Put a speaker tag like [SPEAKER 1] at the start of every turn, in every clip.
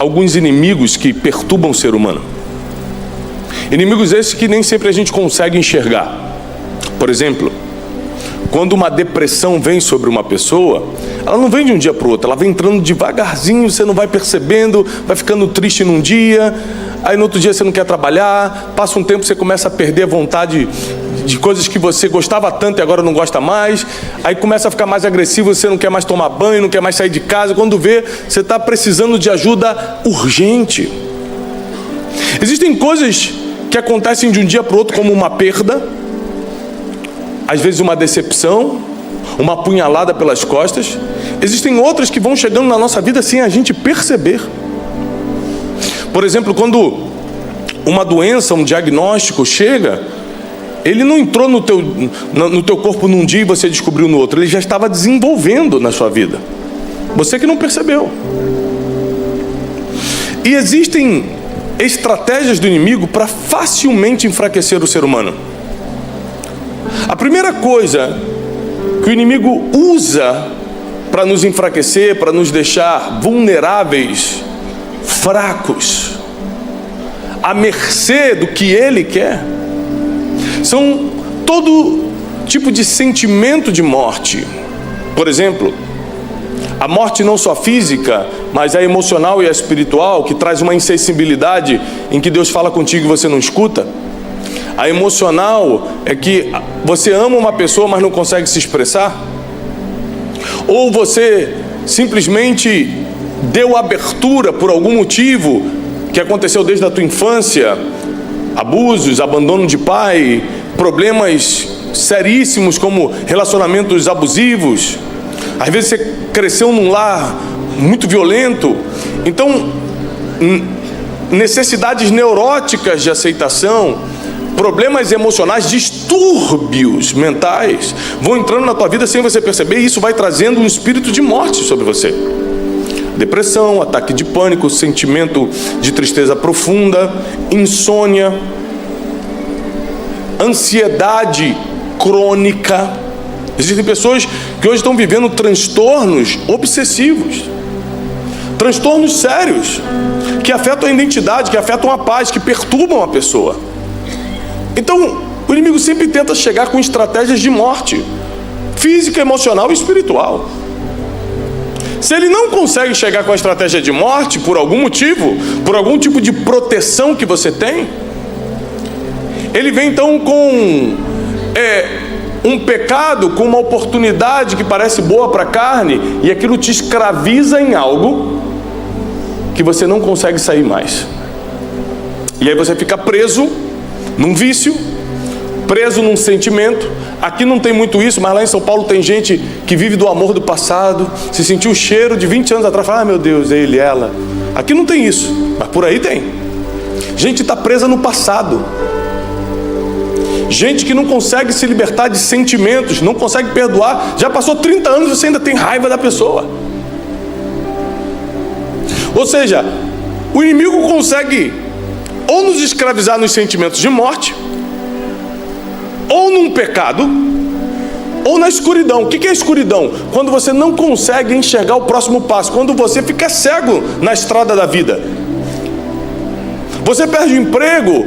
[SPEAKER 1] alguns inimigos que perturbam o ser humano. Inimigos esses que nem sempre a gente consegue enxergar. Por exemplo, quando uma depressão vem sobre uma pessoa, ela não vem de um dia para o outro, ela vem entrando devagarzinho, você não vai percebendo, vai ficando triste num dia, aí no outro dia você não quer trabalhar, passa um tempo você começa a perder a vontade de coisas que você gostava tanto e agora não gosta mais, aí começa a ficar mais agressivo, você não quer mais tomar banho, não quer mais sair de casa, quando vê, você está precisando de ajuda urgente. Existem coisas que acontecem de um dia para o outro, como uma perda, às vezes uma decepção, uma apunhalada pelas costas. Existem outras que vão chegando na nossa vida sem a gente perceber. Por exemplo, quando uma doença, um diagnóstico chega, ele não entrou no teu corpo num dia e você descobriu no outro, ele já estava desenvolvendo na sua vida, você que não percebeu. E existem estratégias do inimigo para facilmente enfraquecer o ser humano. A primeira coisa que o inimigo usa para nos enfraquecer, para nos deixar vulneráveis, fracos, à mercê do que ele quer, são todo tipo de sentimento de morte. Por exemplo, a morte não só física, mas a emocional e a espiritual, que traz uma insensibilidade em que Deus fala contigo e você não escuta. A emocional é que você ama uma pessoa, mas não consegue se expressar. Ou você simplesmente deu abertura por algum motivo que aconteceu desde a tua infância, abusos, abandono de pai, problemas seríssimos como relacionamentos abusivos. Às vezes você cresceu num lar muito violento. Então, necessidades neuróticas de aceitação, problemas emocionais, distúrbios mentais vão entrando na tua vida sem você perceber, e isso vai trazendo um espírito de morte sobre você. Depressão, ataque de pânico, sentimento de tristeza profunda, insônia, ansiedade crônica. Existem pessoas que hoje estão vivendo transtornos obsessivos, transtornos sérios, que afetam a identidade, que afetam a paz, que perturbam a pessoa. Então, o inimigo sempre tenta chegar com estratégias de morte, física, emocional e espiritual. Se ele não consegue chegar com a estratégia de morte, por algum motivo, por algum tipo de proteção que você tem, ele vem então com um pecado, com uma oportunidade que parece boa para a carne, e aquilo te escraviza em algo que você não consegue sair mais. E aí você fica preso num vício, preso num sentimento. Aqui não tem muito isso, mas lá em São Paulo tem gente que vive do amor do passado, se sentiu o cheiro de 20 anos atrás, fala, ah, meu Deus, ele, ela. Aqui não tem isso, mas por aí tem. Gente está presa no passado. Gente que não consegue se libertar de sentimentos, não consegue perdoar. Já passou 30 anos e você ainda tem raiva da pessoa. Ou seja, o inimigo consegue ou nos escravizar nos sentimentos de morte, ou num pecado, ou na escuridão. O que é escuridão? Quando você não consegue enxergar o próximo passo, quando você fica cego na estrada da vida. Você perde o emprego,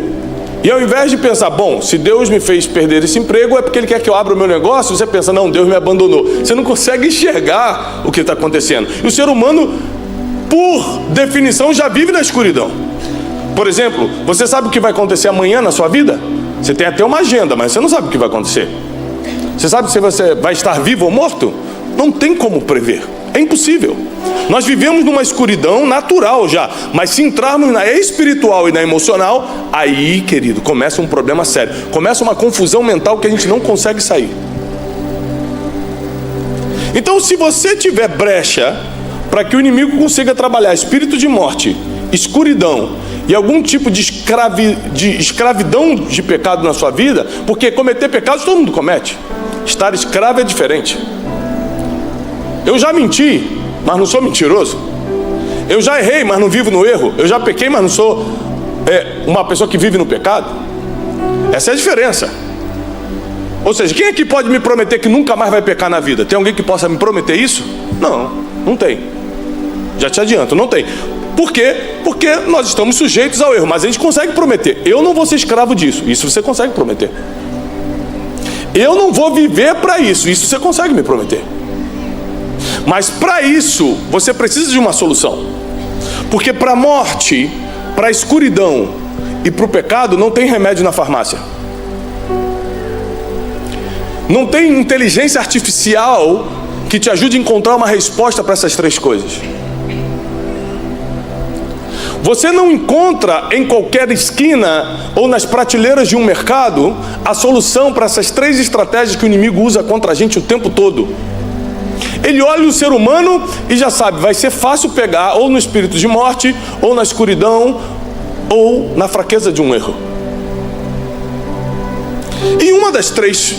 [SPEAKER 1] e ao invés de pensar, bom, se Deus me fez perder esse emprego, é porque Ele quer que eu abra o meu negócio, você pensa, não, Deus me abandonou. Você não consegue enxergar o que está acontecendo. E o ser humano, por definição, já vive na escuridão. Por exemplo, você sabe o que vai acontecer amanhã na sua vida? Você tem até uma agenda, mas você não sabe o que vai acontecer. Você sabe se você vai estar vivo ou morto? Não tem como prever, é impossível. Nós vivemos numa escuridão natural já, mas se entrarmos na espiritual e na emocional, aí, querido, começa um problema sério. Começa uma confusão mental que a gente não consegue sair. Então, se você tiver brecha para que o inimigo consiga trabalhar espírito de morte, escuridão e algum tipo de escravidão de pecado na sua vida, porque cometer pecados todo mundo comete, estar escravo é diferente. Eu já menti, mas não sou mentiroso. Eu já errei, mas não vivo no erro. Eu já pequei, mas não sou uma pessoa que vive no pecado. Essa é a diferença. Ou seja, quem aqui pode me prometer que nunca mais vai pecar na vida? Tem alguém que possa me prometer isso? Não, não tem. Já te adianto, não tem. Por quê? Porque nós estamos sujeitos ao erro, mas a gente consegue prometer: eu não vou ser escravo disso. Isso você consegue prometer. Eu não vou viver para isso. Isso você consegue me prometer. Mas para isso, você precisa de uma solução. Porque para a morte, para a escuridão e para o pecado, não tem remédio na farmácia. Não tem inteligência artificial que te ajude a encontrar uma resposta para essas três coisas. Você não encontra em qualquer esquina ou nas prateleiras de um mercado a solução para essas três estratégias que o inimigo usa contra a gente o tempo todo. Ele olha o ser humano e já sabe: vai ser fácil pegar ou no espírito de morte, ou na escuridão, ou na fraqueza de um erro. E uma das três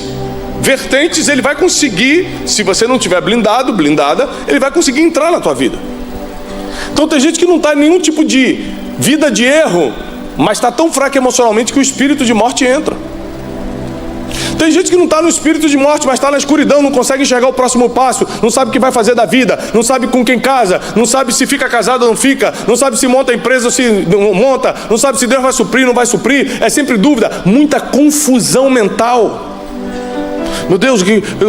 [SPEAKER 1] vertentes ele vai conseguir, se você não tiver blindado, blindada, ele vai conseguir entrar na tua vida. Então tem gente que não está em nenhum tipo de vida de erro, mas está tão fraca emocionalmente que o espírito de morte entra. Tem gente que não está no espírito de morte, mas está na escuridão, não consegue enxergar o próximo passo, não sabe o que vai fazer da vida, não sabe com quem casa, não sabe se fica casado ou não fica, não sabe se monta a empresa ou se não monta, não sabe se Deus vai suprir ou não vai suprir, é sempre dúvida, muita confusão mental. Meu Deus,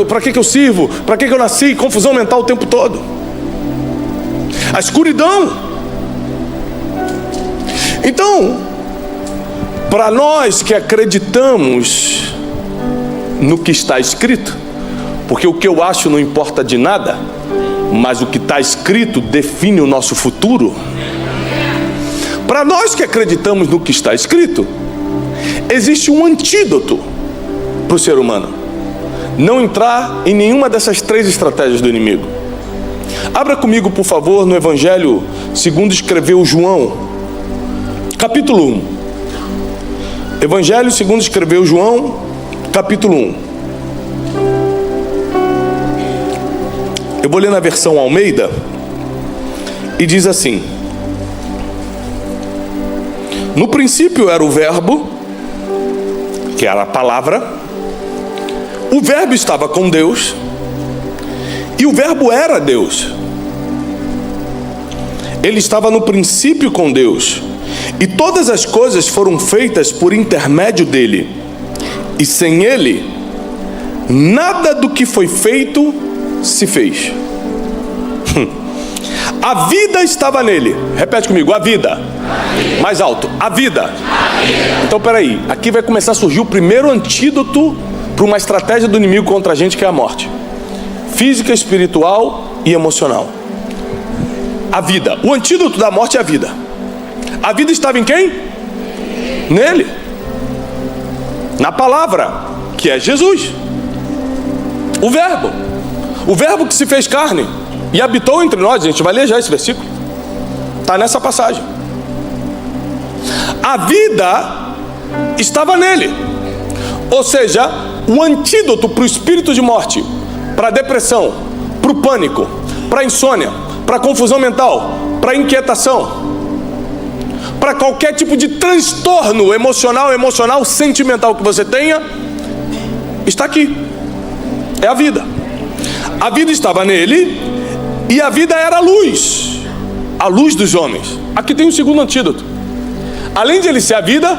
[SPEAKER 1] para que eu sirvo? Para que eu nasci? Confusão mental o tempo todo. A escuridão. Então, para nós que acreditamos no que está escrito, porque o que eu acho não importa de nada, mas o que está escrito define o nosso futuro. Para nós que acreditamos no que está escrito, existe um antídoto para o ser humano não entrar em nenhuma dessas três estratégias do inimigo. Abra comigo, por favor, no Evangelho segundo escreveu João, capítulo 1. Evangelho segundo escreveu João, capítulo 1. Eu vou ler na versão Almeida e diz assim: no princípio era o verbo, que era a palavra, o verbo estava com Deus e o verbo era Deus. Ele estava no princípio com Deus e todas as coisas foram feitas por intermédio dele, e sem ele nada do que foi feito se fez. A vida estava nele. Repete comigo: a vida. Mais alto: a vida. Então peraí, aqui vai começar a surgir o primeiro antídoto para uma estratégia do inimigo contra a gente, que é a morte física, espiritual e emocional. A vida. O antídoto da morte é a vida. A vida estava em quem? Nele. Na palavra, que é Jesus. O verbo. O verbo que se fez carne e habitou entre nós. A gente vai ler já esse versículo. Está nessa passagem. A vida estava nele. Ou seja, o antídoto para o espírito de morte, para a depressão, para o pânico, para a insônia, para a confusão mental, para a inquietação, para qualquer tipo de transtorno emocional, sentimental que você tenha, está aqui. É a vida. A vida estava nele e a vida era a luz dos homens. Aqui tem um segundo antídoto. Além de ele ser a vida,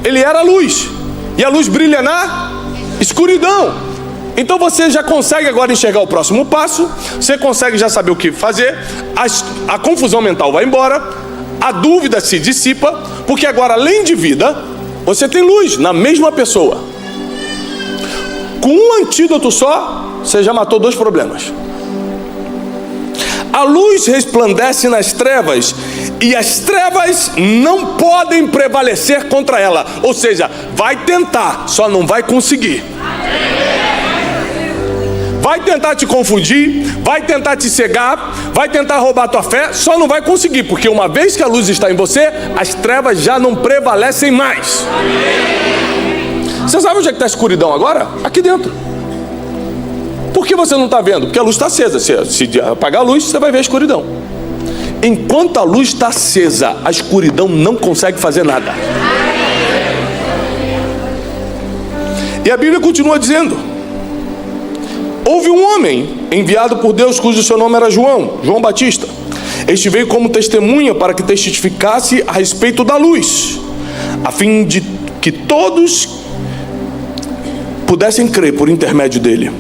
[SPEAKER 1] ele era a luz, e a luz brilha na escuridão. Então você já consegue agora enxergar o próximo passo, você consegue já saber o que fazer, a confusão mental vai embora, a dúvida se dissipa, porque agora, além de vida, você tem luz na mesma pessoa. Com um antídoto só, você já matou dois problemas. A luz resplandece nas trevas e as trevas não podem prevalecer contra ela. Ou seja, vai tentar, só não vai conseguir. Vai tentar te confundir, vai tentar te cegar, vai tentar roubar a tua fé, só não vai conseguir, porque uma vez que a luz está em você, as trevas já não prevalecem mais. Você sabe onde é que está a escuridão agora? Aqui dentro. Por que você não está vendo? Porque a luz está acesa. Se apagar a luz, você vai ver a escuridão. Enquanto a luz está acesa, a escuridão não consegue fazer nada. E a Bíblia continua dizendo: houve um homem enviado por Deus, cujo seu nome era João Batista. Este veio como testemunha para que testificasse a respeito da luz, a fim de que todos pudessem crer por intermédio dele.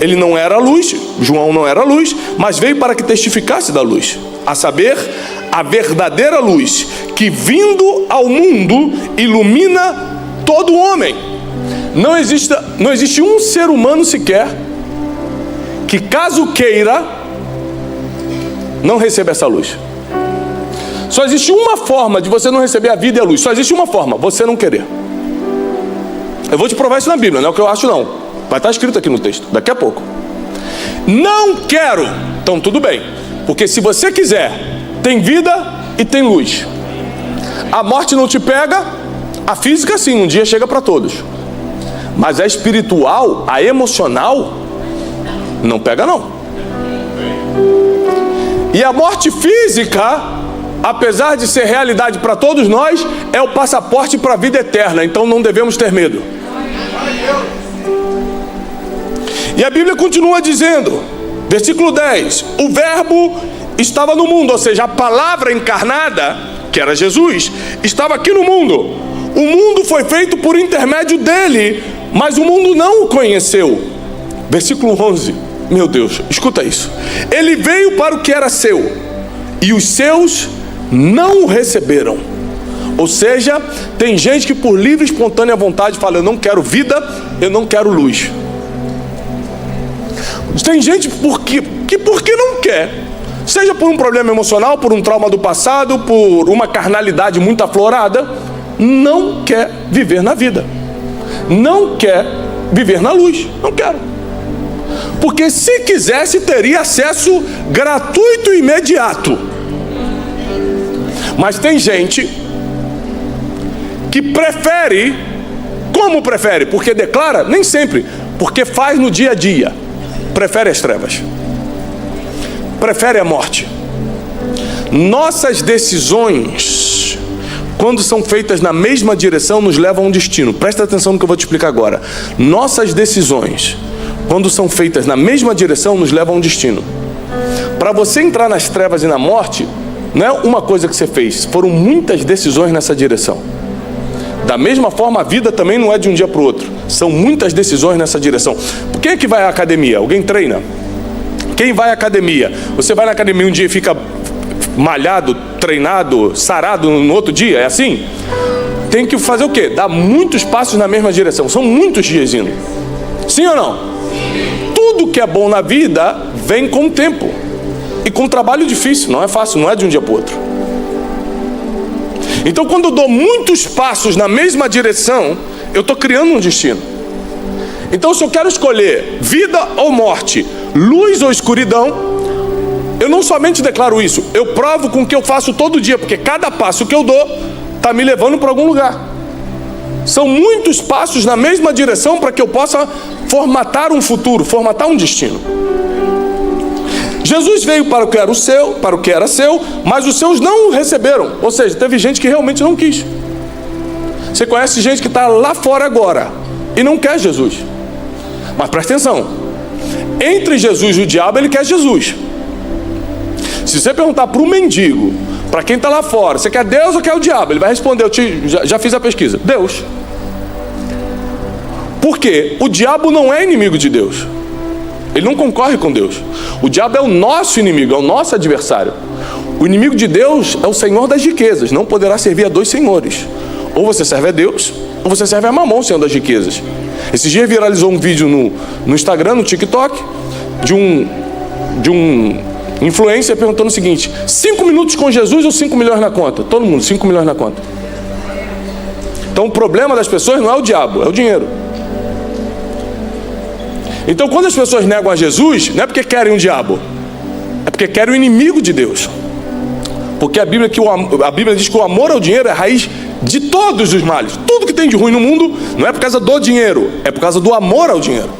[SPEAKER 1] Ele não era a luz, João não era a luz, mas veio para que testificasse da luz, a saber, a verdadeira luz, que vindo ao mundo ilumina todo homem. Não existe um ser humano sequer que, caso queira, não receba essa luz. Só existe uma forma de você não receber a vida e a luz. Só existe uma forma: você não querer. Eu vou te provar isso na Bíblia, não é o que eu acho não. Vai estar escrito aqui no texto, daqui a pouco. Não quero. Então tudo bem, porque se você quiser, tem vida e tem luz. A morte não te pega, a física sim, um dia chega para todos. Mas a espiritual, a emocional, não pega não. E a morte física, apesar de ser realidade para todos nós, é o passaporte para a vida eterna. Então não devemos ter medo. E a Bíblia continua dizendo, versículo 10: o verbo estava no mundo, ou seja, a palavra encarnada, que era Jesus, estava aqui no mundo. O mundo foi feito por intermédio dele, mas o mundo não o conheceu. Versículo 11, meu Deus, escuta isso. Ele veio para o que era seu, e os seus não o receberam. Ou seja, tem gente que por livre e espontânea vontade fala: eu não quero vida, eu não quero luz. Tem gente que porque não quer, seja por um problema emocional, por um trauma do passado, por uma carnalidade muito aflorada, não quer viver na vida, não quer viver na luz. Não quero, porque se quisesse teria acesso gratuito e imediato. Mas tem gente que prefere. Como prefere? Porque declara? Nem sempre. Porque faz no dia a dia. Prefere as trevas, prefere a morte. Nossas decisões, quando são feitas na mesma direção, nos levam a um destino. Presta atenção no que eu vou te explicar agora. Nossas decisões, quando são feitas na mesma direção, nos levam a um destino. Para você entrar nas trevas e na morte, não é uma coisa que você fez, foram muitas decisões nessa direção. Da mesma forma, a vida também não é de um dia para o outro. São muitas decisões nessa direção. Quem é que vai à academia? Alguém treina? Quem vai à academia? Você vai na academia um dia e fica malhado, treinado, sarado no outro dia? É assim? Tem que fazer o quê? Dar muitos passos na mesma direção. São muitos dias indo. Sim ou não? Tudo que é bom na vida vem com o tempo. E com trabalho difícil. Não é fácil, não é de um dia para o outro. Então, quando eu dou muitos passos na mesma direção, eu estou criando um destino. Então, se eu quero escolher vida ou morte, luz ou escuridão, eu não somente declaro isso, eu provo com o que eu faço todo dia, porque cada passo que eu dou está me levando para algum lugar. São muitos passos na mesma direção para que eu possa formatar um futuro, formatar um destino. Jesus veio para o que era seu, mas os seus não o receberam. Ou seja, teve gente que realmente não quis. Você conhece gente que está lá fora agora e não quer Jesus. Mas presta atenção, entre Jesus e o diabo, ele quer Jesus. Se você perguntar para um mendigo, para quem está lá fora, você quer Deus ou quer o diabo? Ele vai responder: já fiz a pesquisa, Deus. Por quê? O diabo não é inimigo de Deus. Ele não concorre com Deus. O diabo é o nosso inimigo, é o nosso adversário. O inimigo de Deus é o Senhor das riquezas. Não poderá servir a dois senhores. Ou você serve a Deus, ou você serve a Mamon, Senhor das riquezas. Esses dias viralizou um vídeo no Instagram, no TikTok, de um influencer perguntando o seguinte: 5 minutos com Jesus ou 5 milhões na conta? Todo mundo, 5 milhões na conta. Então o problema das pessoas não é o diabo, é o dinheiro. Então, quando as pessoas negam a Jesus, não é porque querem um diabo, é porque querem o inimigo de Deus. Porque a Bíblia diz que o amor ao dinheiro é a raiz de todos os males. Tudo que tem de ruim no mundo não é por causa do dinheiro, é por causa do amor ao dinheiro.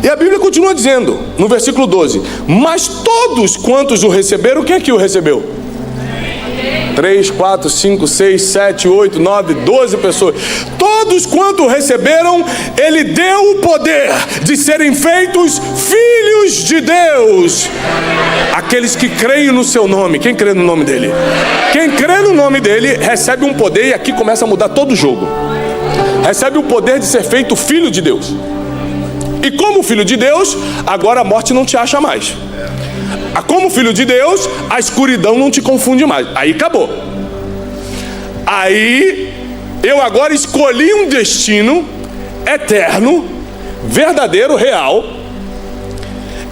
[SPEAKER 1] E a Bíblia continua dizendo, no versículo 12: mas todos quantos o receberam, quem é que o recebeu? 3, 4, 5, 6, 7, 8, 9, 12 pessoas. Todos quanto receberam, Ele deu o poder de serem feitos filhos de Deus. Aqueles que creem no seu nome. Quem crê no nome dele? Quem crê no nome dele recebe um poder, e aqui começa a mudar todo o jogo. Recebe o poder de ser feito filho de Deus. E como filho de Deus, agora a morte não te acha mais. Como filho de Deus, a escuridão não te confunde mais. Aí acabou. Aí eu agora escolhi um destino eterno, verdadeiro, real,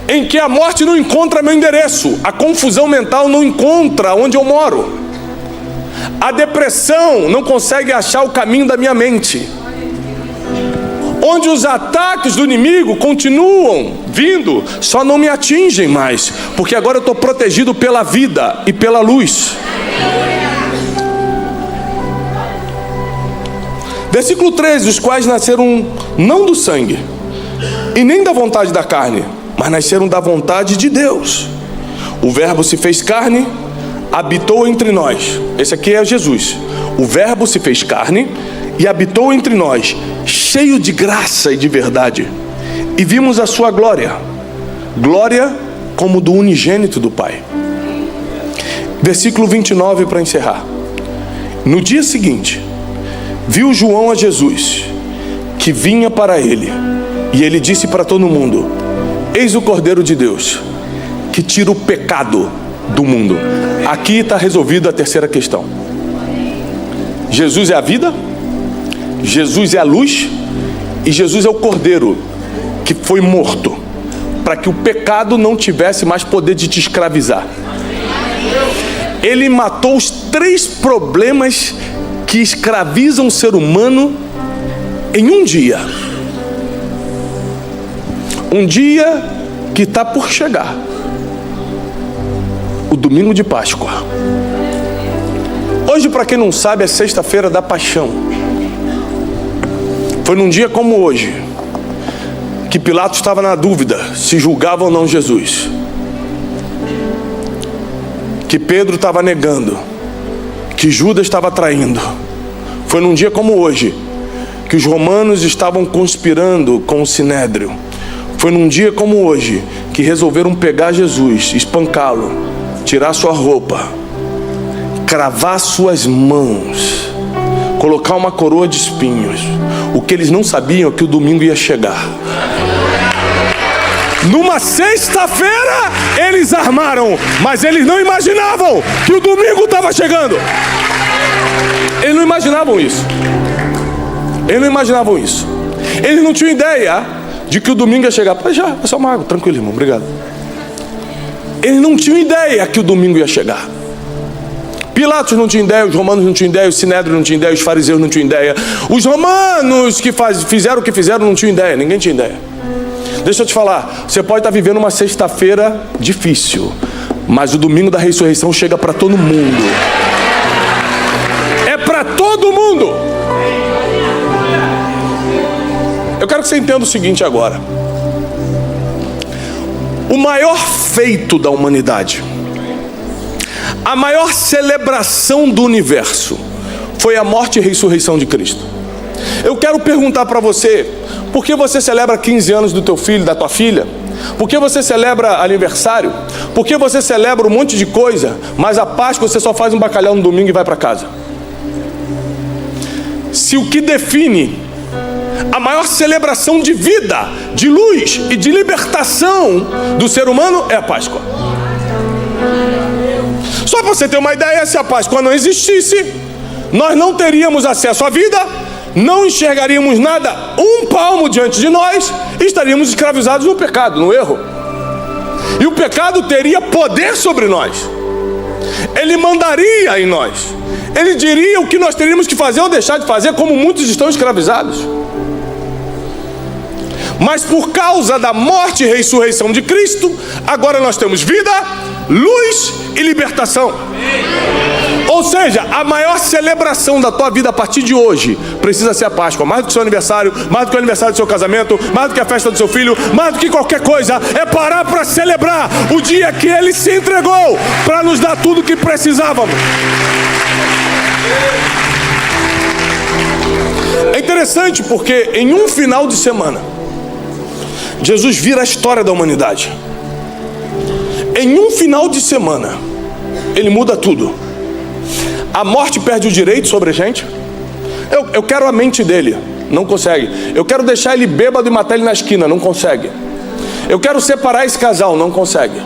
[SPEAKER 1] em que a morte não encontra meu endereço, a confusão mental não encontra onde eu moro, a depressão não consegue achar o caminho da minha mente, onde os ataques do inimigo continuam vindo, só não me atingem mais, porque agora eu estou protegido pela vida e pela luz. Versículo 13: os quais nasceram não do sangue, e nem da vontade da carne, mas nasceram da vontade de Deus. O Verbo se fez carne, habitou entre nós. Esse aqui é Jesus. O Verbo se fez carne e habitou entre nós, cheio de graça e de verdade. E vimos a sua glória, glória como do unigênito do Pai. Versículo 29 para encerrar. No dia seguinte, viu João a Jesus, que vinha para ele, e ele disse para todo mundo: eis o Cordeiro de Deus, que tira o pecado do mundo. Aqui está resolvida a terceira questão. Jesus é a vida, Jesus é a luz, e Jesus é o Cordeiro que foi morto, para que o pecado não tivesse mais poder de te escravizar. Ele matou os 3 problemas que escravizam o ser humano em um dia. Um dia que está por chegar, o domingo de Páscoa. Hoje, para quem não sabe, é sexta-feira da Paixão. Foi num dia como hoje que Pilatos estava na dúvida se julgava ou não Jesus, que Pedro estava negando, que Judas estava traindo. Foi num dia como hoje que os romanos estavam conspirando com o Sinédrio. Foi num dia como hoje que resolveram pegar Jesus, espancá-lo, tirar sua roupa, cravar suas mãos, colocar uma coroa de espinhos. O que eles não sabiam é que o domingo ia chegar. Numa sexta-feira eles armaram, mas eles não imaginavam que o domingo estava chegando. Eles não imaginavam isso. Eles não imaginavam isso. Eles não tinham ideia de que o domingo ia chegar. Já, é só uma água, tranquilo, irmão, obrigado. Eles não tinham ideia que o domingo ia chegar. Pilatos não tinha ideia, os romanos não tinham ideia, o Sinédrio não tinha ideia, os fariseus não tinham ideia. Os romanos que fizeram o que fizeram não tinham ideia, ninguém tinha ideia. Deixa eu te falar, você pode estar vivendo uma sexta-feira difícil, mas o domingo da ressurreição chega para todo mundo. É para todo mundo. Eu quero que você entenda o seguinte agora. O maior feito da humanidade, a maior celebração do universo, foi a morte e a ressurreição de Cristo. Eu quero perguntar para você: por que você celebra 15 anos do teu filho, da tua filha? Por que você celebra aniversário? Por que você celebra um monte de coisa, mas a Páscoa você só faz um bacalhau no domingo e vai para casa? Se o que define a maior celebração de vida, de luz e de libertação do ser humano é a Páscoa. Só para você ter uma ideia, se a Páscoa não existisse, nós não teríamos acesso à vida, não enxergaríamos nada, um palmo diante de nós, e estaríamos escravizados no pecado, no erro. E o pecado teria poder sobre nós. Ele mandaria em nós. Ele diria o que nós teríamos que fazer ou deixar de fazer, como muitos estão escravizados. Mas por causa da morte e ressurreição de Cristo, agora nós temos vida, luz e libertação. Ou seja, a maior celebração da tua vida a partir de hoje precisa ser a Páscoa. Mais do que o seu aniversário, mais do que o aniversário do seu casamento, mais do que a festa do seu filho, mais do que qualquer coisa, é parar para celebrar o dia que Ele se entregou para nos dar tudo o que precisávamos. É interessante porque em um final de semana, Jesus vira a história da humanidade. Em um final de semana, Ele muda tudo. A morte perde o direito sobre a gente. Eu quero a mente dele, não consegue. Eu quero deixar ele bêbado e matar ele na esquina, não consegue. Eu quero separar esse casal, não consegue.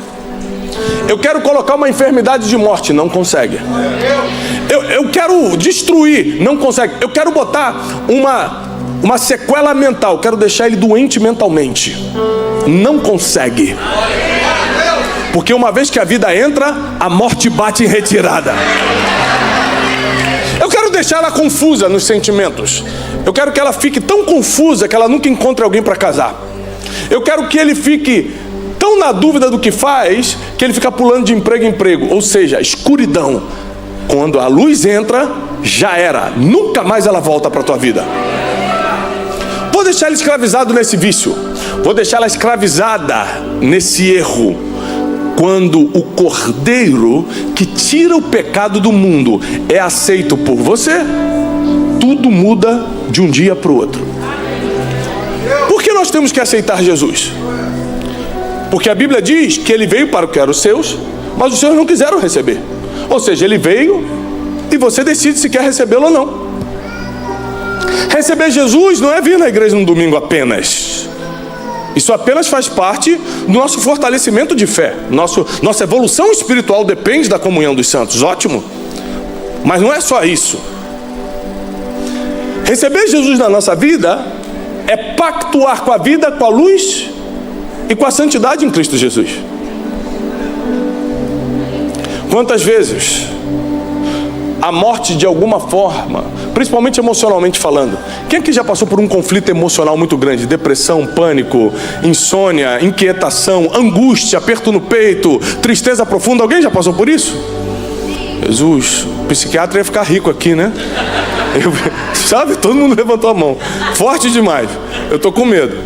[SPEAKER 1] Eu quero colocar uma enfermidade de morte, não consegue. Eu quero destruir, não consegue. Eu quero botar uma sequela mental, quero deixar ele doente mentalmente, não consegue. Porque uma vez que a vida entra, a morte bate em retirada. Eu quero deixar ela confusa nos sentimentos. Eu quero que ela fique tão confusa que ela nunca encontre alguém para casar. Eu quero que ele fique tão na dúvida do que faz que ele fica pulando de emprego em emprego. Ou seja, escuridão. Quando a luz entra, já era. Nunca mais ela volta para a tua vida. Vou deixar ela escravizado nesse vício. Vou deixar ela escravizada nesse erro. Quando o Cordeiro que tira o pecado do mundo é aceito por você, tudo muda de um dia para o outro. Por que nós temos que aceitar Jesus? Porque a Bíblia diz que Ele veio para o que eram os seus, mas os seus não quiseram receber. Ou seja, Ele veio e você decide se quer recebê-lo ou não. Receber Jesus não é vir na igreja no domingo apenas. Isso apenas faz parte do nosso fortalecimento de fé. Nossa evolução espiritual depende da comunhão dos santos. Ótimo. Mas não é só isso. Receber Jesus na nossa vida é pactuar com a vida, com a luz e com a santidade em Cristo Jesus. Quantas vezes a morte de alguma forma, principalmente emocionalmente falando, quem aqui já passou por um conflito emocional muito grande? Depressão, pânico, insônia, inquietação, angústia, aperto no peito, tristeza profunda? Alguém já passou por isso? Jesus, o psiquiatra ia ficar rico aqui, né? Sabe? Todo mundo levantou a mão. Forte demais. Eu estou com medo.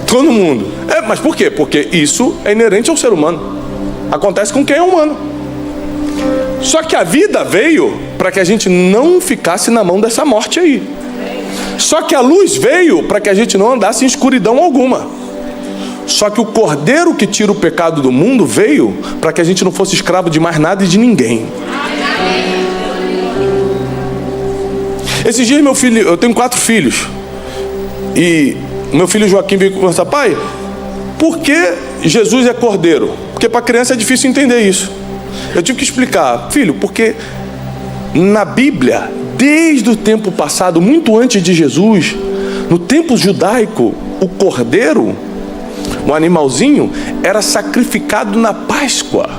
[SPEAKER 1] Todo mundo. Mas por quê? Porque isso é inerente ao ser humano. Acontece com quem é humano. Só que a vida veio para que a gente não ficasse na mão dessa morte aí. Só que a luz veio para que a gente não andasse em escuridão alguma. Só que o Cordeiro que tira o pecado do mundo veio para que a gente não fosse escravo de mais nada e de ninguém. Esses dias meu filho, eu tenho 4 filhos, e meu filho Joaquim veio conversar: pai, por que Jesus é Cordeiro? Porque para criança é difícil entender isso. Eu tive que explicar: filho, porque na Bíblia, desde o tempo passado, muito antes de Jesus, no tempo judaico, o cordeiro, o animalzinho, era sacrificado na Páscoa,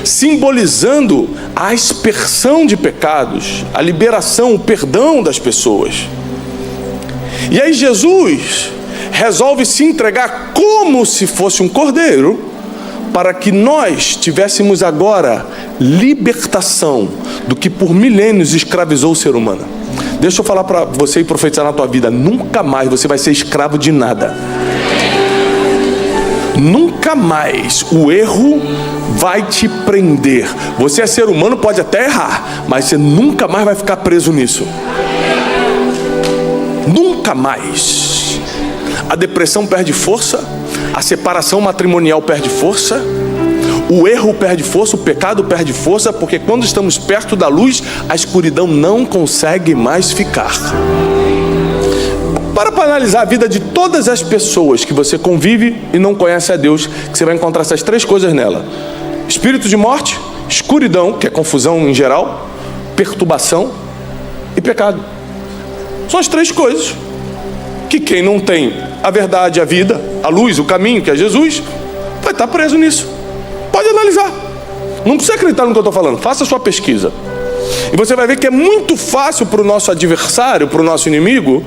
[SPEAKER 1] simbolizando a aspersão de pecados, a liberação, o perdão das pessoas. E aí Jesus resolve se entregar como se fosse um cordeiro, para que nós tivéssemos agora libertação do que por milênios escravizou o ser humano. Deixa eu falar para você e profetizar na tua vida: nunca mais você vai ser escravo de nada. Nunca mais o erro vai te prender. Você é ser humano, pode até errar, mas você nunca mais vai ficar preso nisso. Nunca mais. A depressão perde força, a separação matrimonial perde força, o erro perde força, o pecado perde força, porque quando estamos perto da luz, a escuridão não consegue mais ficar. Para analisar a vida de todas as pessoas que você convive e não conhece a Deus, que você vai encontrar essas 3 coisas nela: espírito de morte, escuridão, que é confusão em geral, perturbação e pecado. São as 3 coisas que quem não tem a verdade, a vida, a luz, o caminho, que é Jesus, vai estar preso nisso. Pode analisar. Não precisa acreditar no que eu estou falando. Faça a sua pesquisa. E você vai ver que é muito fácil para o nosso adversário, para o nosso inimigo,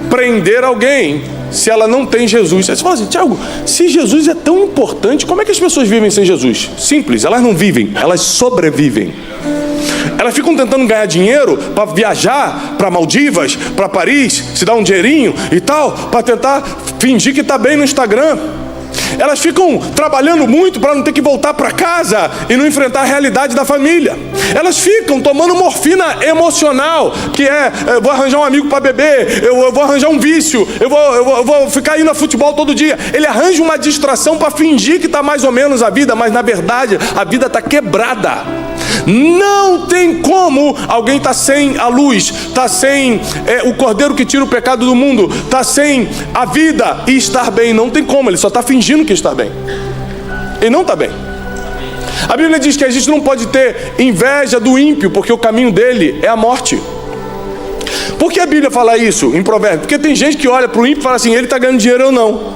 [SPEAKER 1] prender alguém se ela não tem Jesus. Aí você fala assim: Tiago, se Jesus é tão importante, como é que as pessoas vivem sem Jesus? Simples, elas não vivem, elas sobrevivem. Elas ficam tentando ganhar dinheiro para viajar para Maldivas, para Paris, se dar um dinheirinho e tal, para tentar fingir que está bem no Instagram. Elas ficam trabalhando muito para não ter que voltar para casa e não enfrentar a realidade da família. Elas ficam tomando morfina emocional, que é: eu vou arranjar um amigo para beber, eu vou arranjar um vício, eu vou ficar indo a futebol todo dia. Ele arranja uma distração para fingir que está mais ou menos a vida, mas na verdade a vida está quebrada. Não tem como alguém estar sem a luz, estar sem o Cordeiro que tira o pecado do mundo, estar sem a vida e estar bem. Não tem como, ele só está fingindo que está bem. Ele não está bem. A Bíblia diz que a gente não pode ter inveja do ímpio, porque o caminho dele é a morte. Por que a Bíblia fala isso em Provérbios? Porque tem gente que olha para o ímpio e fala assim: ele está ganhando dinheiro ou não,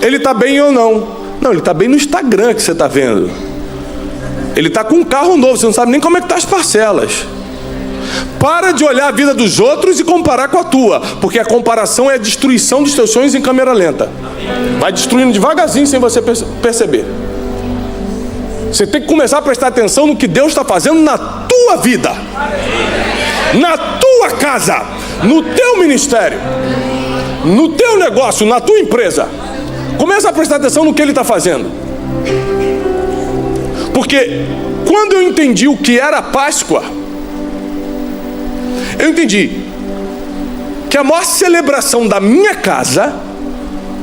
[SPEAKER 1] ele está bem ou não. Não, ele está bem no Instagram que você está vendo. Ele está com um carro novo, você não sabe nem como é que estão as parcelas. Para de olhar a vida dos outros e comparar com a tua, porque a comparação é a destruição dos teus sonhos em câmera lenta. Vai destruindo devagarzinho sem você perceber. Você tem que começar a prestar atenção no que Deus está fazendo na tua vida, na tua casa, no teu ministério, no teu negócio, na tua empresa. Começa a prestar atenção no que Ele está fazendo. Porque quando eu entendi o que era a Páscoa, eu entendi que a maior celebração da minha casa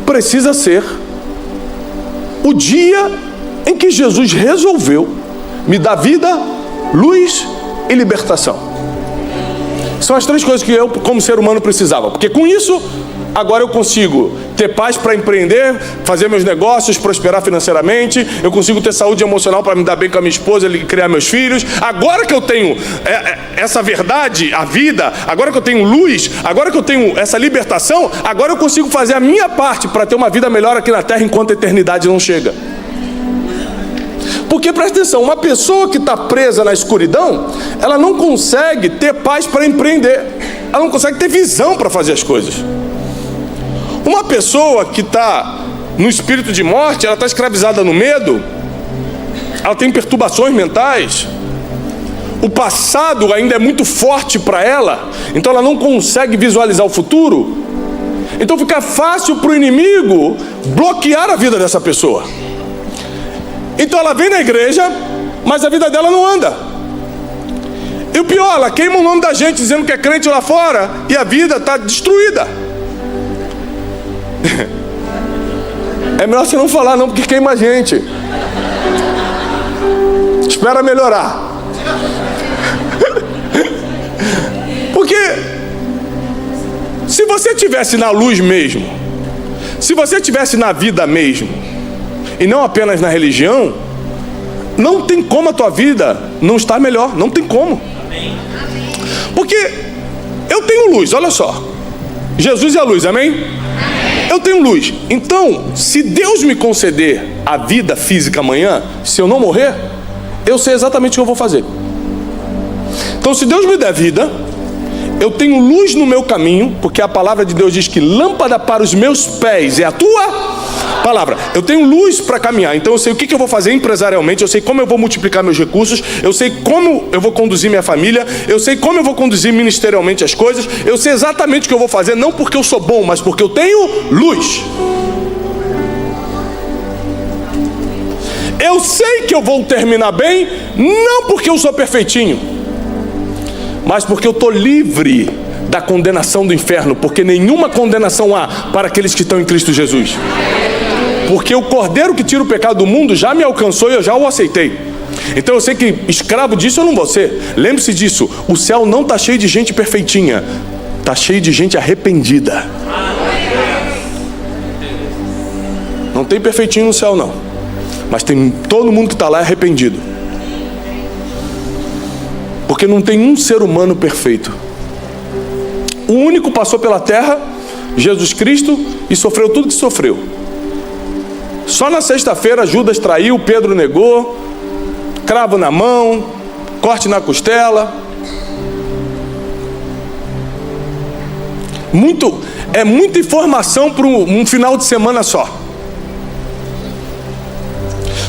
[SPEAKER 1] precisa ser o dia em que Jesus resolveu me dar vida, luz e libertação. São as três coisas que eu, como ser humano, precisava. Porque com isso, agora eu consigo ter paz para empreender, fazer meus negócios, prosperar financeiramente. Eu consigo ter saúde emocional para me dar bem com a minha esposa e criar meus filhos. Agora que eu tenho essa verdade, a vida, agora que eu tenho luz, agora que eu tenho essa libertação, agora eu consigo fazer a minha parte para ter uma vida melhor aqui na terra enquanto a eternidade não chega. Porque, presta atenção, uma pessoa que está presa na escuridão, ela não consegue ter paz para empreender. Ela não consegue ter visão para fazer as coisas. Uma pessoa que está no espírito de morte, ela está escravizada no medo, ela tem perturbações mentais, o passado ainda é muito forte para ela, então ela não consegue visualizar o futuro. Então fica fácil para o inimigo bloquear a vida dessa pessoa. Então ela vem na igreja, mas a vida dela não anda. E o pior, ela queima o nome da gente dizendo que é crente lá fora e a vida está destruída. É melhor você não falar não, porque queima a gente. Espera melhorar. Porque se você estivesse na luz mesmo, se você estivesse na vida mesmo, e não apenas na religião, não tem como a tua vida não estar melhor. Não tem como. Porque eu tenho luz, olha só. Jesus é a luz, amém? Eu tenho luz. Então, se Deus me conceder a vida física amanhã, se eu não morrer, eu sei exatamente o que eu vou fazer. Então, se Deus me der vida, eu tenho luz no meu caminho, porque a palavra de Deus diz que lâmpada para os meus pés é a tua palavra. Eu tenho luz para caminhar, então eu sei o que eu vou fazer empresarialmente, eu sei como eu vou multiplicar meus recursos, eu sei como eu vou conduzir minha família, eu sei como eu vou conduzir ministerialmente as coisas, eu sei exatamente o que eu vou fazer, não porque eu sou bom, mas porque eu tenho luz. Eu sei que eu vou terminar bem, não porque eu sou perfeitinho, mas porque eu estou livre da condenação do inferno, porque nenhuma condenação há para aqueles que estão em Cristo Jesus. Porque o Cordeiro que tira o pecado do mundo já me alcançou e eu já o aceitei. Então eu sei que escravo disso eu não vou ser. Lembre-se disso, o céu não está cheio de gente perfeitinha, está cheio de gente arrependida. Não tem perfeitinho no céu não, mas tem todo mundo que está lá arrependido. Porque não tem um ser humano perfeito. O único passou pela terra, Jesus Cristo, e sofreu tudo que sofreu. Só na sexta-feira Judas traiu, Pedro negou, cravo na mão, corte na costela. é muita informação para um final de semana só.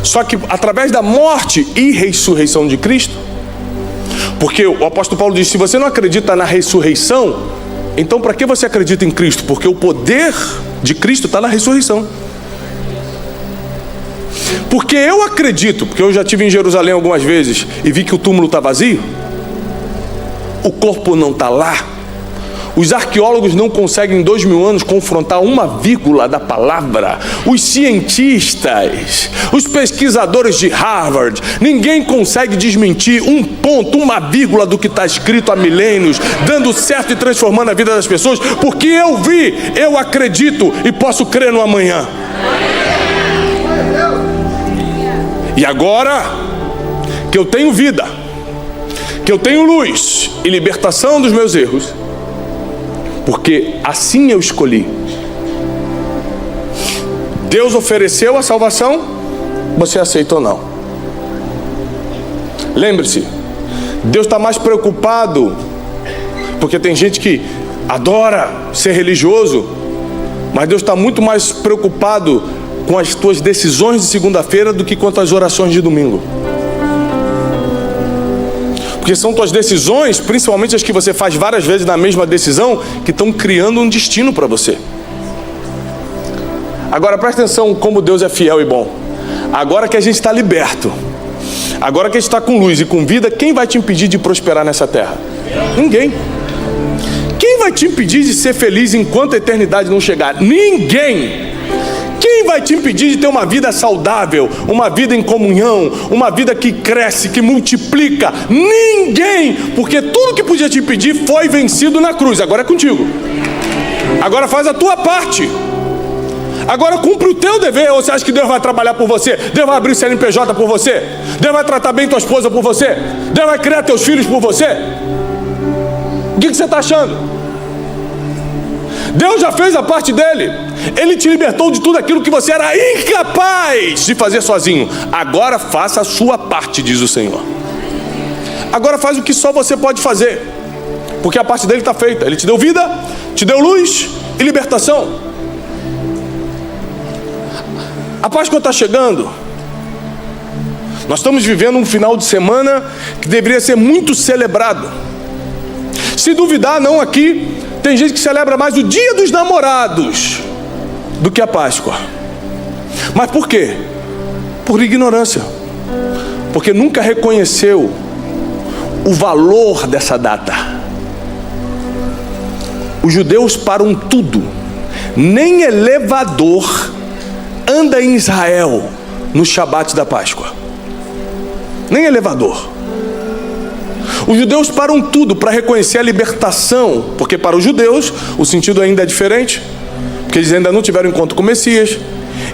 [SPEAKER 1] Só que através da morte e ressurreição de Cristo, porque o apóstolo Paulo diz, se você não acredita na ressurreição, então para que você acredita em Cristo? Porque o poder de Cristo está na ressurreição. Porque eu acredito, porque eu já estive em Jerusalém algumas vezes e vi que o túmulo está vazio, o corpo não está lá. Os arqueólogos não conseguem em 2000 anos confrontar uma vírgula da palavra. Os cientistas, os pesquisadores de Harvard, ninguém consegue desmentir um ponto, uma vírgula do que está escrito há milênios, dando certo e transformando a vida das pessoas, porque eu vi, eu acredito e posso crer no amanhã. E agora que eu tenho vida, que eu tenho luz e libertação dos meus erros, porque assim eu escolhi. Deus ofereceu a salvação, você aceita ou não? Lembre-se, Deus está mais preocupado, porque tem gente que adora ser religioso, mas Deus está muito mais preocupado com as tuas decisões de segunda-feira do que quanto às orações de domingo. Porque são tuas decisões, principalmente as que você faz várias vezes na mesma decisão, que estão criando um destino para você. Agora presta atenção como Deus é fiel e bom. Agora que a gente está liberto, agora que a gente está com luz e com vida, quem vai te impedir de prosperar nessa terra? Ninguém. Quem vai te impedir de ser feliz enquanto a eternidade não chegar? Ninguém. Quem vai te impedir de ter uma vida saudável, uma vida em comunhão, uma vida que cresce, que multiplica? Ninguém! Porque tudo que podia te impedir foi vencido na cruz. Agora é contigo. Agora faz a tua parte. Agora cumpre o teu dever. Ou você acha que Deus vai trabalhar por você? Deus vai abrir o CNPJ por você? Deus vai tratar bem tua esposa por você? Deus vai criar teus filhos por você? O que você está achando? Deus já fez a parte dele. Ele te libertou de tudo aquilo que você era incapaz de fazer sozinho. Agora faça a sua parte, diz o Senhor. Agora faz o que só você pode fazer, porque a parte dele está feita. Ele te deu vida, te deu luz e libertação. A Páscoa está chegando. Nós estamos vivendo um final de semana que deveria ser muito celebrado. Se duvidar, não aqui, tem gente que celebra mais o Dia dos Namorados do que a Páscoa. Mas por quê? Por ignorância. Porque nunca reconheceu o valor dessa data. Os judeus param tudo. Nem elevador anda em Israel no Shabat da Páscoa. Nem elevador. Os judeus param tudo para reconhecer a libertação, porque para os judeus o sentido ainda é diferente, porque eles ainda não tiveram encontro com o Messias.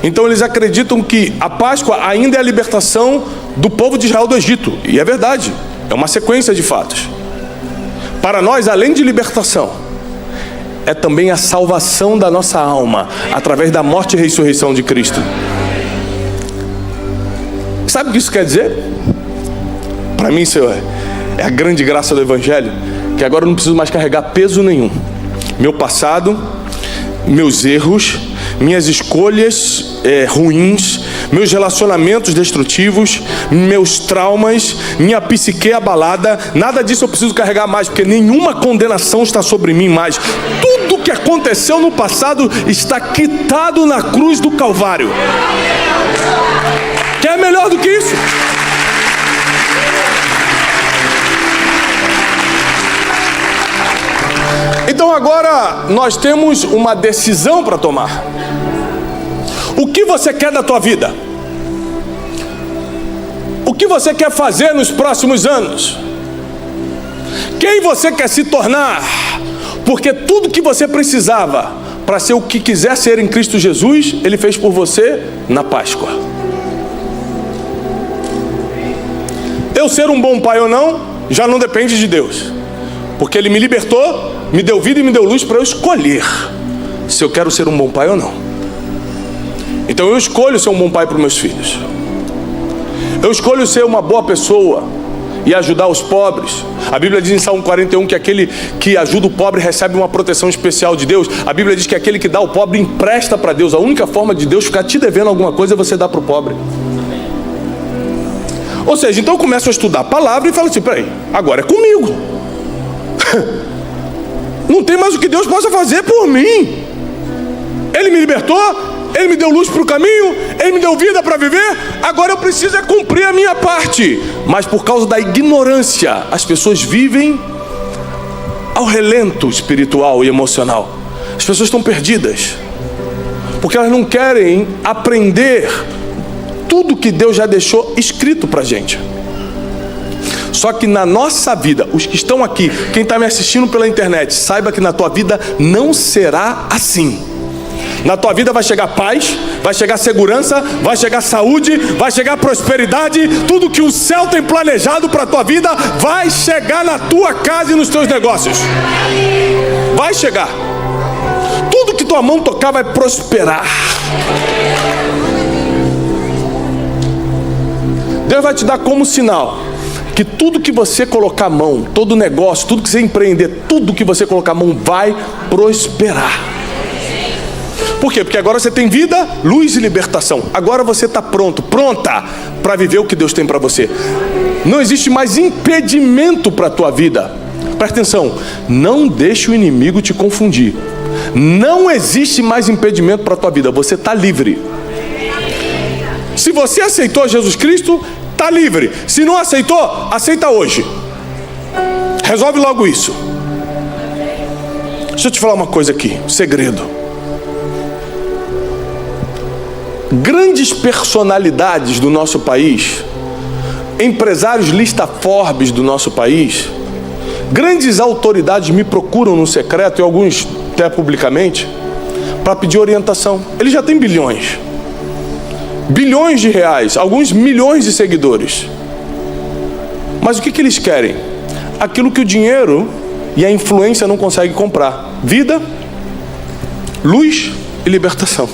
[SPEAKER 1] Então eles acreditam que a Páscoa ainda é a libertação do povo de Israel do Egito. E é verdade, é uma sequência de fatos. Para nós, além de libertação, é também a salvação da nossa alma, através da morte e ressurreição de Cristo. Sabe o que isso quer dizer? Para mim isso é a grande graça do Evangelho, que agora eu não preciso mais carregar peso nenhum. Meu passado, meus erros, minhas escolhas ruins, meus relacionamentos destrutivos, meus traumas, minha psique abalada, nada disso eu preciso carregar mais, porque nenhuma condenação está sobre mim mais. Tudo que aconteceu no passado está quitado na cruz do Calvário. Que é melhor do que isso? Então agora nós temos uma decisão para tomar. O que você quer da tua vida? O que você quer fazer nos próximos anos? Quem você quer se tornar? Porque tudo que você precisava para ser o que quiser ser em Cristo Jesus, Ele fez por você na Páscoa. Eu ser um bom pai ou não, já não depende de Deus, porque Ele me libertou, me deu vida e me deu luz para eu escolher se eu quero ser um bom pai ou não. Então eu escolho ser um bom pai para os meus filhos. Eu escolho ser uma boa pessoa e ajudar os pobres. A Bíblia diz em Salmo 41 que aquele que ajuda o pobre recebe uma proteção especial de Deus. A Bíblia diz que aquele que dá ao pobre empresta para Deus. A única forma de Deus ficar te devendo alguma coisa é você dar para o pobre. Ou seja, então eu começo a estudar a palavra e falo assim, peraí, agora é comigo. Não tem mais o que Deus possa fazer por mim. Ele me libertou, Ele me deu luz para o caminho, Ele me deu vida para viver, agora eu preciso é cumprir a minha parte. Mas por causa da ignorância, as pessoas vivem ao relento espiritual e emocional. As pessoas estão perdidas, porque elas não querem aprender tudo que Deus já deixou escrito para a gente. Só que na nossa vida, os que estão aqui, quem está me assistindo pela internet, saiba que na tua vida não será assim. Na tua vida vai chegar paz, vai chegar segurança, vai chegar saúde, vai chegar prosperidade. Tudo que o céu tem planejado para a tua vida vai chegar na tua casa e nos teus negócios. Vai chegar. Tudo que tua mão tocar vai prosperar. Deus vai te dar como sinal que tudo que você colocar a mão, todo negócio, tudo que você empreender, tudo que você colocar a mão vai prosperar. Por quê? Porque agora você tem vida, luz e libertação. Agora você está pronta para viver o que Deus tem para você. Não existe mais impedimento para a tua vida. Presta atenção, não deixe o inimigo te confundir. Não existe mais impedimento para a tua vida, você está livre. Se você aceitou Jesus Cristo, está livre. Se não aceitou, aceita hoje. Resolve logo isso. Deixa eu te falar uma coisa aqui, um segredo. Grandes personalidades do nosso país, empresários lista Forbes do nosso país, grandes autoridades me procuram no secreto e alguns até publicamente para pedir orientação. Eles já têm bilhões de reais, alguns milhões de seguidores. Mas o que eles querem? Aquilo que o dinheiro e a influência não conseguem comprar: vida, luz e libertação.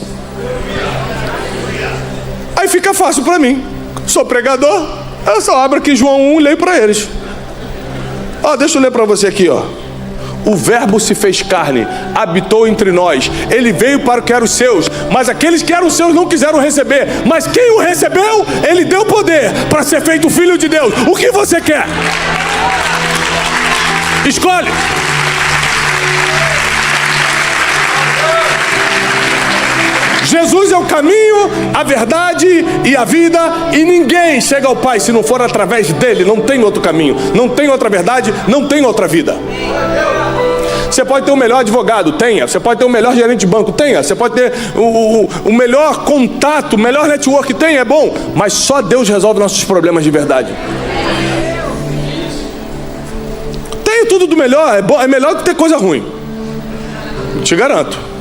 [SPEAKER 1] Aí fica fácil para mim. Sou pregador, eu só abro aqui João 1 e leio para eles. Deixa eu ler para você aqui, O verbo se fez carne, habitou entre nós. Ele veio para o que eram os seus, mas aqueles que eram seus não quiseram receber. Mas quem o recebeu, ele deu poder para ser feito filho de Deus. O que você quer? Escolhe. Jesus é o caminho, a verdade e a vida, e ninguém chega ao Pai se não for através dele. Não tem outro caminho, não tem outra verdade, não tem outra vida. Você pode ter o melhor advogado, tenha. Você pode ter o melhor gerente de banco, tenha. Você pode ter o melhor contato, o melhor network, tenha, é bom. Mas só Deus resolve nossos problemas de verdade. Tenha tudo do melhor, é melhor do que ter coisa ruim. Te garanto.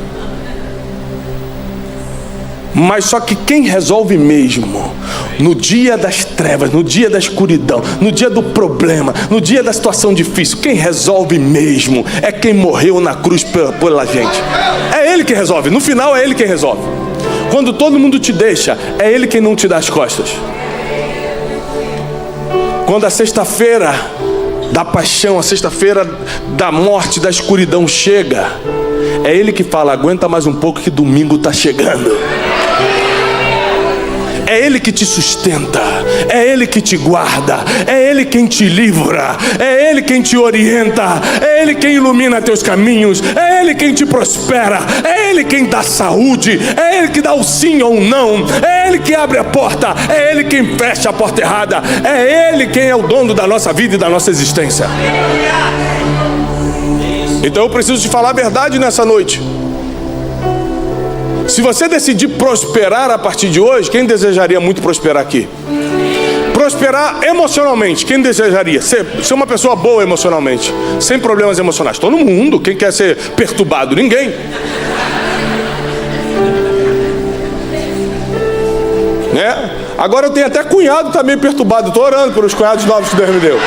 [SPEAKER 1] Mas só que quem resolve mesmo, no dia das trevas, no dia da escuridão, no dia do problema, no dia da situação difícil, quem resolve mesmo é quem morreu na cruz pela gente. É Ele que resolve, no final é Ele quem resolve. Quando todo mundo te deixa, é Ele quem não te dá as costas. Quando a sexta-feira da paixão, a sexta-feira da morte, da escuridão chega, é Ele que fala: aguenta mais um pouco que domingo está chegando. É Ele que te sustenta, é Ele que te guarda, é Ele quem te livra, é Ele quem te orienta, é Ele quem ilumina teus caminhos, é Ele quem te prospera, é Ele quem dá saúde, é Ele que dá o sim ou o não, é Ele que abre a porta, é Ele quem fecha a porta errada, é Ele quem é o dono da nossa vida e da nossa existência. Então eu preciso te falar a verdade nessa noite. Se você decidir prosperar a partir de hoje, quem desejaria muito prosperar aqui? Prosperar emocionalmente, quem desejaria? Ser uma pessoa boa emocionalmente, sem problemas emocionais. Todo mundo. Quem quer ser perturbado? Ninguém. Né? Agora eu tenho até cunhado também perturbado. Estou orando pelos cunhados novos que Deus me deu.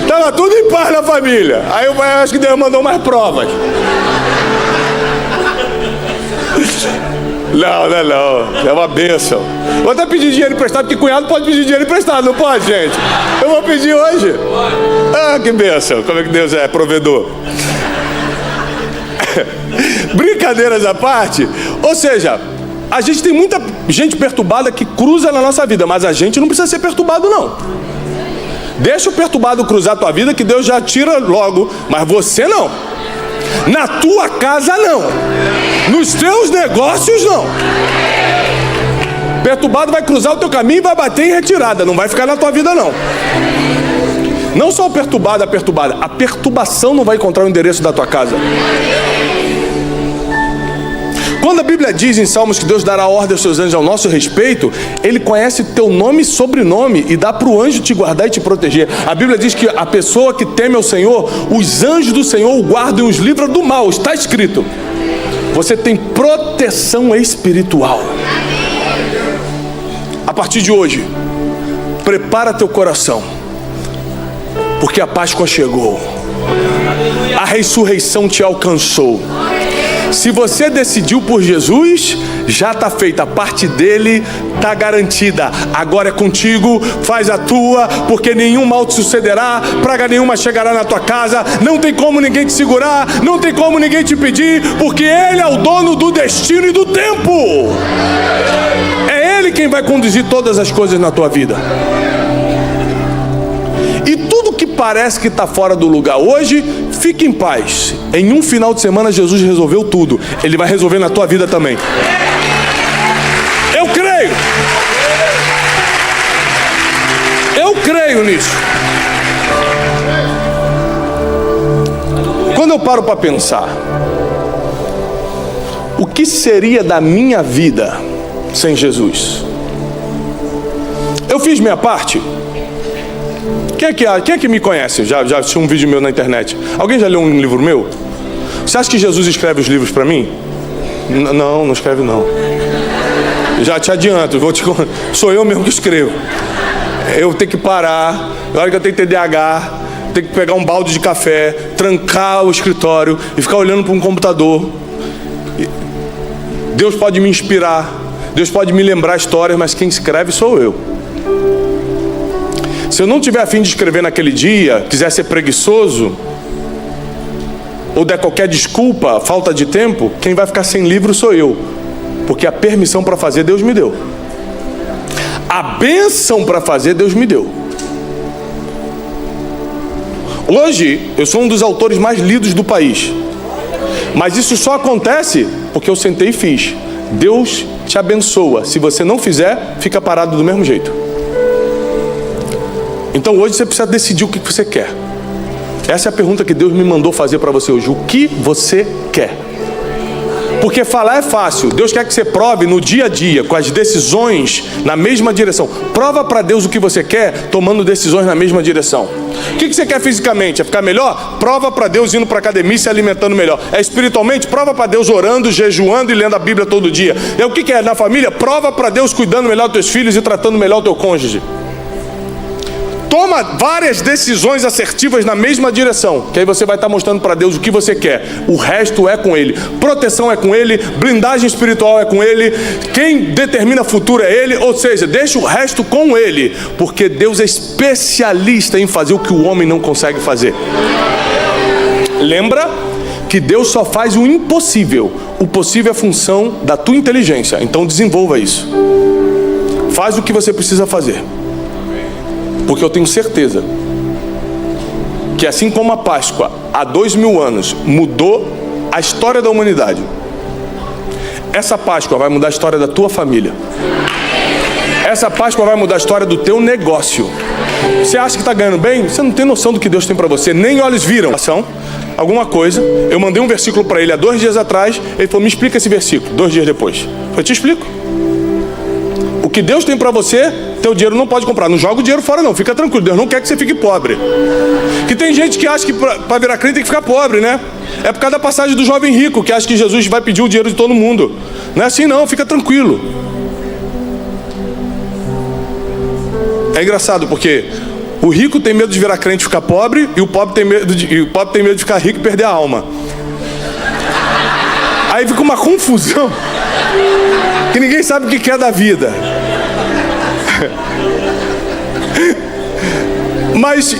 [SPEAKER 1] Tava tudo em paz na família. Aí eu acho que Deus mandou mais provas. Não. É uma bênção. Vou até pedir dinheiro emprestado, porque cunhado pode pedir dinheiro emprestado, não pode, gente? Eu vou pedir hoje. Ah, que bênção. Como é que Deus é provedor? Brincadeiras à parte. Ou seja, a gente tem muita gente perturbada que cruza na nossa vida, mas a gente não precisa ser perturbado, não. Deixa o perturbado cruzar a tua vida, que Deus já tira logo, mas você não. Na tua casa não. Nos teus negócios não. Perturbado vai cruzar o teu caminho e vai bater em retirada, não vai ficar na tua vida, não. Não só o perturbado, a perturbada, a perturbação não vai encontrar o endereço da tua casa. Quando a Bíblia diz em Salmos que Deus dará ordem aos seus anjos ao nosso respeito, Ele conhece teu nome e sobrenome e dá para o anjo te guardar e te proteger. A Bíblia diz que a pessoa que teme ao Senhor, os anjos do Senhor o guardam e os livram do mal. Está escrito. Você tem proteção espiritual. A partir de hoje, prepara teu coração, porque a Páscoa chegou. A ressurreição te alcançou. Se você decidiu por Jesus, já está feita, a parte dele está garantida. Agora é contigo, faz a tua, porque nenhum mal te sucederá, praga nenhuma chegará na tua casa, não tem como ninguém te segurar, não tem como ninguém te pedir, porque Ele é o dono do destino e do tempo. É Ele quem vai conduzir todas as coisas na tua vida. E tudo que parece que está fora do lugar hoje, fique em paz. Em um final de semana Jesus resolveu tudo. Ele vai resolver na tua vida também. Eu creio. Eu creio nisso. Quando eu paro para pensar, o que seria da minha vida sem Jesus? Eu fiz minha parte. Quem é que me conhece? Já assistiu um vídeo meu na internet? Alguém já leu um livro meu? Você acha que Jesus escreve os livros para mim? Não escreve não. Já te adianto, sou eu mesmo que escrevo. Eu tenho que parar, na hora que eu tenho TDAH, tenho que pegar um balde de café, trancar o escritório e ficar olhando para um computador. Deus pode me inspirar, Deus pode me lembrar histórias, mas quem escreve sou eu. Se eu não tiver a fim de escrever naquele dia, quiser ser preguiçoso, ou der qualquer desculpa, falta de tempo, quem vai ficar sem livro sou eu. Porque a permissão para fazer Deus me deu. A bênção para fazer Deus me deu. Hoje, eu sou um dos autores mais lidos do país. Mas isso só acontece porque eu sentei e fiz. Deus te abençoa. Se você não fizer, fica parado do mesmo jeito. Então hoje você precisa decidir o que você quer. Essa é a pergunta que Deus me mandou fazer para você hoje. O que você quer? Porque falar é fácil. Deus quer que você prove no dia a dia, com as decisões na mesma direção. Prova para Deus o que você quer, tomando decisões na mesma direção. O que você quer fisicamente? É ficar melhor? Prova para Deus indo para a academia e se alimentando melhor. É espiritualmente? Prova para Deus orando, jejuando e lendo a Bíblia todo dia. É o que é na família? Prova para Deus cuidando melhor dos teus filhos e tratando melhor o teu cônjuge. Toma várias decisões assertivas na mesma direção, que aí você vai estar mostrando para Deus o que você quer. O resto é com Ele. Proteção é com Ele, blindagem espiritual é com Ele, quem determina futuro é Ele, ou seja, deixa o resto com Ele, porque Deus é especialista em fazer o que o homem não consegue fazer. Lembra que Deus só faz o impossível. O possível é função da tua inteligência, então desenvolva isso. Faz o que você precisa fazer. Porque eu tenho certeza que assim como a Páscoa há 2000 anos mudou a história da humanidade, essa Páscoa vai mudar a história da tua família. Essa Páscoa vai mudar a história do teu negócio. Você acha que está ganhando bem? Você não tem noção do que Deus tem para você. Nem olhos viram. Alguma coisa. Eu mandei um versículo para ele há 2 dias atrás. Ele falou, me explica esse versículo. 2 dias depois. Eu te explico. O que Deus tem para você, teu dinheiro não pode comprar. Não joga o dinheiro fora não, fica tranquilo. Deus não quer que você fique pobre. Que tem gente que acha que para virar crente tem que ficar pobre, né? É por causa da passagem do jovem rico, que acha que Jesus vai pedir o dinheiro de todo mundo. Não é assim não, fica tranquilo. É engraçado porque o rico tem medo de virar crente e ficar pobre, e o pobre tem medo de ficar rico e perder a alma. Aí fica uma confusão que ninguém sabe o que é da vida. Mas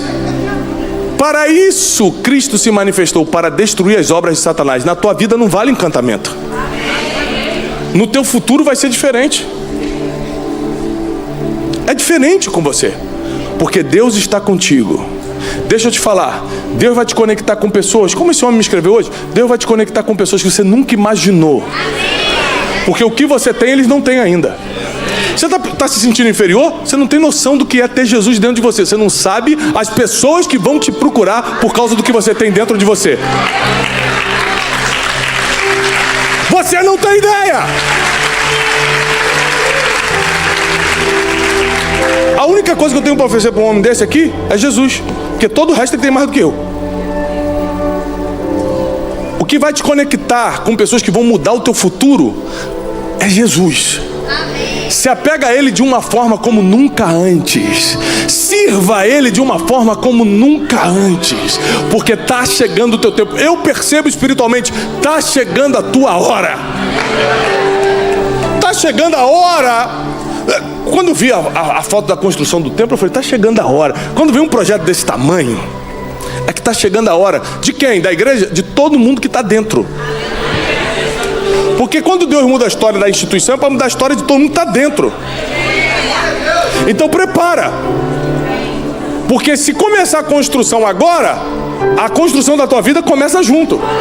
[SPEAKER 1] para isso Cristo se manifestou, para destruir as obras de Satanás. Na tua vida não vale encantamento. No teu futuro vai ser diferente. É diferente com você, porque Deus está contigo. Deixa eu te falar, Deus vai te conectar com pessoas, como esse homem me escreveu hoje, Deus vai te conectar com pessoas que você nunca imaginou. Porque o que você tem, eles não têm ainda. Você está se sentindo inferior? Você não tem noção do que é ter Jesus dentro de você. Você não sabe as pessoas que vão te procurar por causa do que você tem dentro de você. Você não tem ideia. A única coisa que eu tenho para oferecer para um homem desse aqui é Jesus. Porque todo o resto ele tem mais do que eu. O que vai te conectar com pessoas que vão mudar o teu futuro é Jesus. Se apega a Ele de uma forma como nunca antes. Sirva a Ele de uma forma como nunca antes. Porque está chegando o teu tempo. Eu percebo espiritualmente, está chegando a tua hora. Está chegando a hora. Quando eu vi a foto da construção do templo, eu falei, está chegando a hora. Quando vem um projeto desse tamanho, é que está chegando a hora. De quem? Da igreja? De todo mundo que está dentro. Porque quando Deus muda a história da instituição, é para mudar a história de todo mundo que está dentro. Então prepara. Porque se começar a construção agora, a construção da tua vida começa junto.